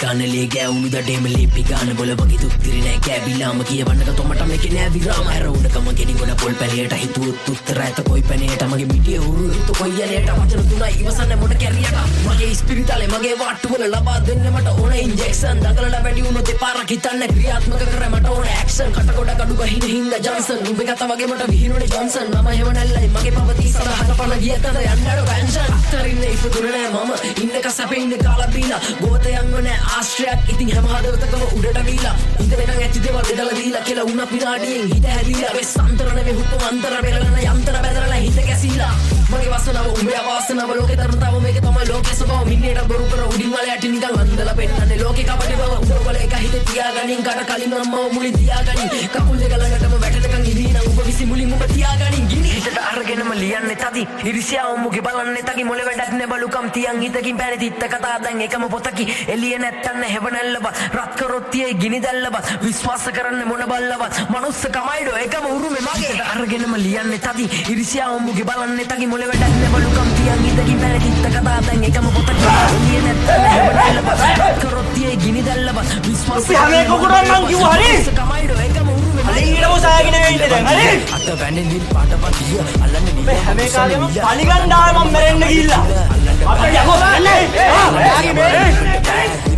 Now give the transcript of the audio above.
ගාන ලේ ගෑවුණු දඩේම ලේපි ගාන බොල වගේ තුත්තිරි නෑ කෑබිලාම කියවන්නක තොමට මේක නෑ විරාම ඇරවුණකම ගෙනි ගොඩ පොල් පැලයට හිතුවොත් උත්තර ඇත කොයි පැනේට මගේ මිටිය උරු හිතු කොයියලයට වචන තුනයි ඉවසන්න මොට කැරියට මගේ ඉස්පිරිතාලේ මගේ වාට්ටුවල ලබා දෙන්න මට ඕන ඉන්ජෙක්ෂන් දඟලලා වැඩි වුණොත් දෙපාරක් හිතන්න ක්‍රියාත්මක කර මට ඕන ඇක්ෂන් කට ගොඩ කඩු ගහින හින්දා ජොන්සන් උඹේ කතා වගේ මට විහිළුනේ ජොන්සන් මම එහෙම නැල්ලයි මගේ පවතී සදහක පණ ගියතද යන්නඩ පැන්ෂන් අත්තරින්නේ ඉපදුනේ නෑ මම ඉන්නක සැපේ ඉන්න කාලා බීලා ගෝතයන්ව නෑ ආශ්‍රයක් ඉතින් හැම හදවතකම උඩට බීලා ඉඳනකන් ඇති දේවල් දෙදලා දීලා කියලා උණ පිනාඩියෙන් හිත හැදිලා වෙස් අන්තර නෙවෙයි හුතු අන්තර බෙරලන යන්තර බැදරලා හිත කැසිලා මගේ වසනාව උඹේ අවාසනාව ලෝකේ දරුතාව මේක තමයි ලෝකේ ස්වභාව මිනියට බොරු කර උඩින් වල යටි නිකන් අන්දලා පෙන්නන්නේ ලෝකේ කපටි බව උඹවල එක හිත තියාගනින් කඩ කලින් මම මුලින් තියාගනින් කකුල් දෙක ළඟටම වැටෙනකන් ඉදීන උඹ විසි මුලින් උඹ තියාගනින් ගිනි හිතට අරගෙනම ලියන්නේ තදි ඉරිසියාව මුගේ බලන්නේ තකි මොලේ වැඩක් නේ බලුකම් තියන් හිතකින් පැණි තිත්ත කතා දැන් එකම පොතකි එළිය නැත්තන්න හැවනල්ලව රත් කරොත් තියේ ගිනි දැල්ලව විශ්වාස කරන්නේ මොන බල්ලවත් මනුස්ස කමයිඩෝ එකම උරුමේ මගේ අරගෙනම ලියන්නේ තදි ඉරිසියාව මුගේ බලන්නේ තකි මොලේ වැඩක් නේ බලුකම් තියන් හිතකින් පැණි තිත්ත කතා දැන් එකම පොතකි එළිය නැත්තන්න හැවනල්ලව රත් කරොත් තියේ ගිනි දැල්ලව විශ්වාස හැම එකකටම මං කිව්වා හරි කමයිඩෝ එකම උරුමේ අලින් ඊළම සායගෙන වෙන්නේ දැන් හරි අත වැන්නේ පාටපතිය අල්ලන්නේ මේ හැම එකකම පලිගන්න ආව මම මැරෙන්න ගිහිල්ලා අපේ යකෝ නෑ යාගේ මේ